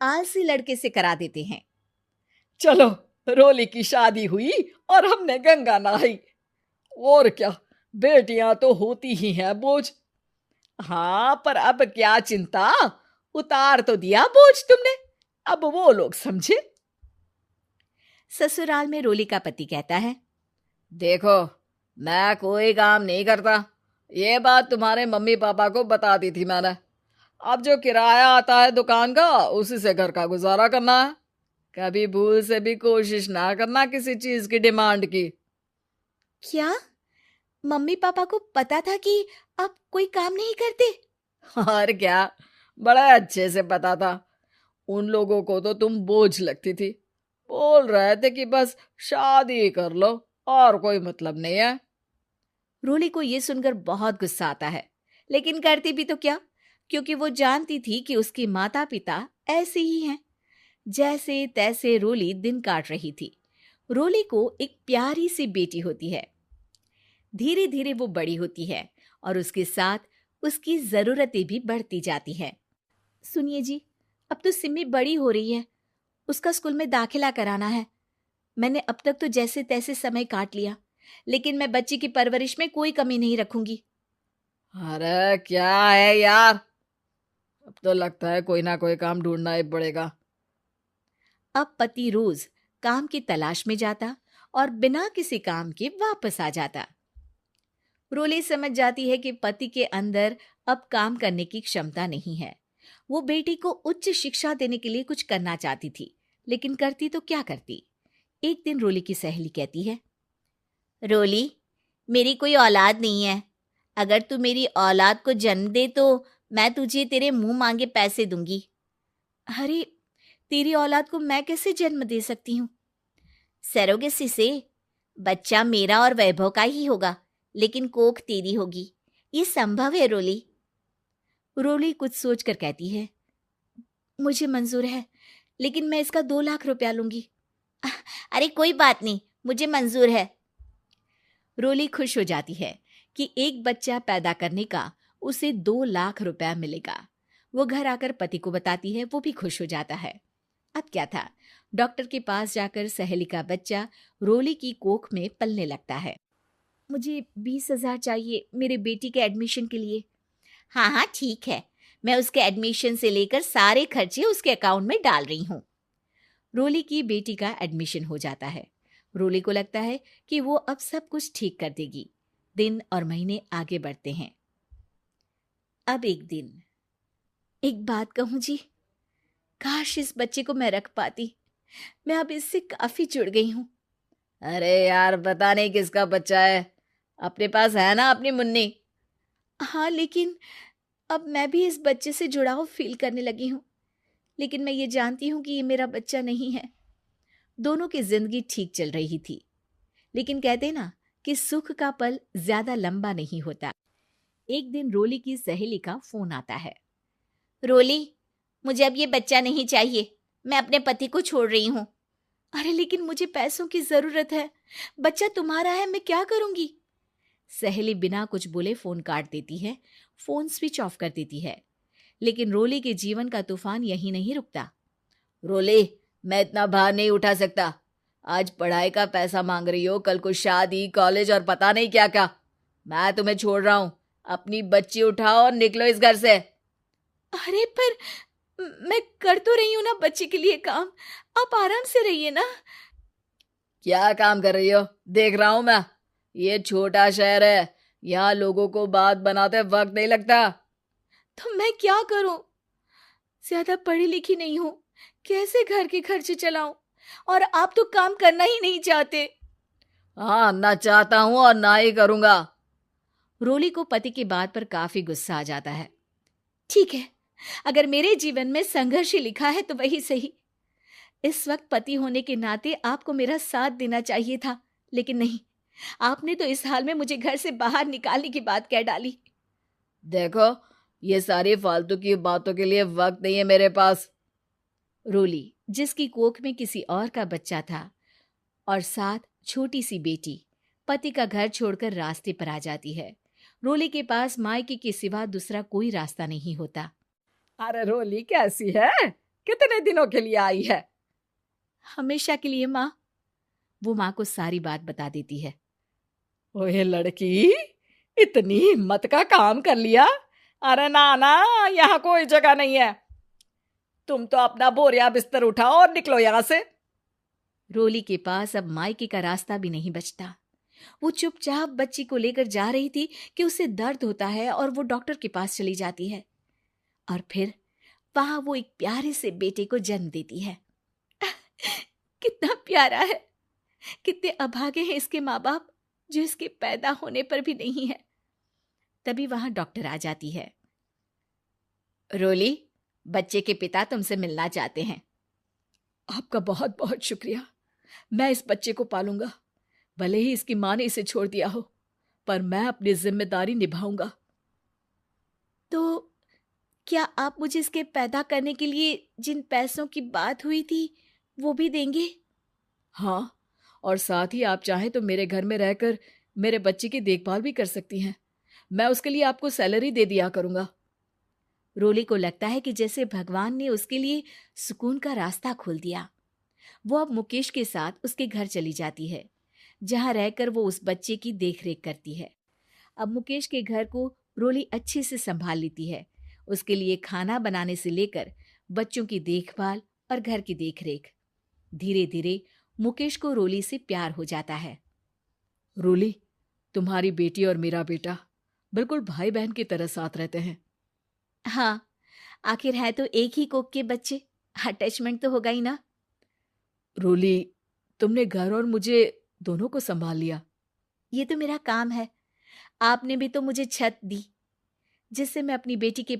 आलसी लड़के से करा देते हैं। चलो, रोली की शादी हुई और हमने गंगा नहाई। और क्या, बेटियां तो होती ही हैं बोझ। हाँ, पर अब क्या चिंता, उतार तो दिया बोझ तुमने, अब वो लोग समझे। ससुराल में रोली का पति कहता है, देखो, मैं कोई काम नहीं करता, ये बात तुम्हारे मम्मी पापा को बता दी थी मैंने। अब जो किराया आता है दुकान का, उसी से घर का गुजारा करना है। कभी भूल से भी कोशिश ना करना किसी चीज की डिमांड की। क्या मम्मी पापा को पता था कि आप कोई काम नहीं करते? और क्या, बड़ा अच्छे से पता था। उन लोगों को तो तुम बोझ लगती थी, बोल रहे थे कि बस शादी कर लो और कोई मतलब नहीं है। रोली को यह सुनकर बहुत गुस्सा आता है, लेकिन करती भी तो क्या, क्योंकि वो जानती थी कि उसके माता पिता ऐसे ही हैं। जैसे तैसे रोली दिन काट रही थी। रोली को एक प्यारी सी बेटी होती है। धीरे धीरे वो बड़ी होती है और उसके साथ उसकी जरूरतें भी बढ़ती जाती हैं। सुनिए जी, अब तो सिमी बड़ी हो रही है, उसका स्कूल में दाखिला कराना है। मैंने अब तक तो जैसे तैसे समय काट लिया, लेकिन मैं बच्ची की परवरिश में कोई कमी नहीं रखूंगी। अरे क्या है यार, अब तो लगता है कोई ना कोई काम ढूंढना ही पड़ेगा। अब पति रोज काम की तलाश में जाता और बिना किसी काम के वापस आ जाता। रोली समझ जाती है कि पति के अंदर अब काम करने की क्षमता नहीं है। वो बेटी को उच्च शिक्षा देने के लिए कुछ करना चाहती थी, लेकिन करती तो क्या करती। एक दिन रोली की सहेली कहती है, रोली, मेरी कोई औलाद नहीं है। अगर तू मेरी औलाद को जन्म दे तो मैं तुझे तेरे मुंह मांगे पैसे दूंगी। अरे, तेरी औलाद को मैं कैसे जन्म दे सकती हूँ? सरोगेसी से। बच्चा मेरा और वैभव का ही होगा, लेकिन कोख तेरी होगी। ये संभव है रोली। रोली कुछ सोचकर कहती है, मुझे मंजूर है, लेकिन मैं इसका 2 लाख रुपया लूंगी। अरे कोई बात नहीं, मुझे मंजूर है। रोली खुश हो जाती है कि एक बच्चा पैदा करने का उसे 2 लाख रुपया मिलेगा। वो घर आकर पति को बताती है, वो भी खुश हो जाता है। अब क्या था, डॉक्टर के पास जाकर सहेली का बच्चा रोली की कोख में पलने लगता है। मुझे 20,000 चाहिए मेरे बेटी के एडमिशन के लिए। हाँ हाँ ठीक है, मैं उसके एडमिशन से लेकर सारे खर्चे उसके अकाउंट में डाल रही हूँ। रोली की बेटी का एडमिशन हो जाता है। रोली को लगता है कि वो अब सब कुछ ठीक कर देगी। दिन और महीने आगे बढ़ते हैं। अब एक दिन, एक बात कहूँ जी, काश इस बच्चे को मैं रख पाती। मैं अब इससे काफी जुड़ गई हूँ। अरे यार, पता नहीं किसका बच्चा है, अपने पास है ना अपनी मुन्नी। हाँ, लेकिन अब मैं भी इस बच्चे से जुड़ाव फील करने लगी हूँ। लेकिन मैं ये जानती हूँ कि ये मेरा बच्चा नहीं है। दोनों की जिंदगी ठीक चल रही थी, लेकिन कहते ना कि सुख का पल ज्यादा लंबा नहीं होता। एक दिन रोली की सहेली का फोन आता है। रोली, मुझे अब ये बच्चा नहीं चाहिए, मैं अपने पति को छोड़ रही हूँ। अरे लेकिन मुझे पैसों की जरूरत है, बच्चा तुम्हारा है, मैं क्या करूंगी? सहेली बिना कुछ बोले फोन काट देती है, फोन स्विच ऑफ कर देती है। लेकिन रोली के जीवन का तूफान यहीं नहीं रुकता। रोली, मैं इतना भार नहीं उठा सकता। आज पढ़ाई का पैसा मांग रही हो, कल को शादी, कॉलेज और पता नहीं क्या क्या। मैं तुम्हें छोड़ रहा हूँ, अपनी बच्ची उठाओ और निकलो इस घर से। अरे पर मैं कर तो रही हूं ना बच्चे के लिए काम, आप आराम से रहिए ना। क्या काम कर रही हो, देख रहा हूं मैं। ये छोटा शहर है, यहाँ लोगों को बात बनाते वक्त नहीं लगता। तो मैं क्या करूं? ज्यादा पढ़ी लिखी नहीं हूं, कैसे घर के खर्चे चलाऊं? और आप तो काम करना ही नहीं चाहते। हाँ, ना चाहता हूं और ना ही करूंगा। रोली को पति की बात पर काफी गुस्सा आ जाता है। ठीक है, अगर मेरे जीवन में संघर्ष ही लिखा है तो वही सही। इस वक्त पति होने के नाते आपको मेरा साथ देना चाहिए था, लेकिन नहीं, आपने तो इस हाल में मुझे घर से बाहर निकालने की बात कह डाली। देखो, ये सारी फालतू की बातों के लिए वक्त नहीं है मेरे पास। रोली, जिसकी कोख में किसी और का बच्चा था और साथ छोटी सी बेटी, पति का घर छोड़कर रास्ते पर आ जाती है। रोली के पास मायके के सिवा दूसरा कोई रास्ता नहीं होता। अरे रोली, कैसी है? कितने दिनों के लिए आई है? हमेशा के लिए माँ। वो माँ को सारी बात बता देती है। ओए लड़की, इतनी हिम्मत का काम कर लिया। अरे ना ना, यहाँ कोई जगह नहीं है। तुम तो अपना बोरिया बिस्तर उठाओ और निकलो यहाँ से। रोली के पास अब मायके का रास्ता भी नहीं बचता। वो चुपचाप बच्ची को लेकर जा रही थी कि उसे दर्द होता है और वो डॉक्टर के पास चली जाती है। और फिर वहां वो एक प्यारे से बेटे को जन्म देती है। कितना प्यारा है। कितने अभागे हैं इसके माँ बाप जो इसके पैदा होने पर भी नहीं है। तभी वहां डॉक्टर आ जाती है। रोली, बच्चे के पिता तुमसे मिलना चाहते हैं। आपका बहुत बहुत शुक्रिया। मैं इस बच्चे को पालूंगा। भले ही इसकी माँ ने इसे छोड़ दिया हो, पर मैं अपनी जिम्मेदारी निभाऊंगा। तो क्या आप मुझे इसके पैदा करने के लिए जिन पैसों की बात हुई थी वो भी देंगे? हाँ, और साथ ही आप चाहें तो मेरे घर में रहकर मेरे बच्चे की देखभाल भी कर सकती हैं। मैं उसके लिए आपको सैलरी दे दिया करूंगा। रोली को लगता है कि जैसे भगवान ने उसके लिए सुकून का रास्ता खोल दिया। वो अब मुकेश के साथ उसके घर चली जाती है, जहां रहकर वो उस बच्चे की देखरेख करती है। अब मुकेश के घर को रोली अच्छे से संभाल लेती है। उसके लिए खाना बनाने से लेकर बच्चों की देखभाल और घर की देखरेख। धीरे धीरे मुकेश को रोली से प्यार हो जाता है। रोली, तुम्हारी बेटी और मेरा बेटा बिल्कुल भाई बहन की तरह साथ रहते हैं। हाँ, आखिर है तो एक ही कोख के बच्चे, अटैचमेंट तो होगा ही ना। रोली, तुमने घर और मुझे दोनों को संभाल लिया। ये तो मेरा काम है। आपने भी तो मुझे छत दी जिससे मैं अपनी बेटी के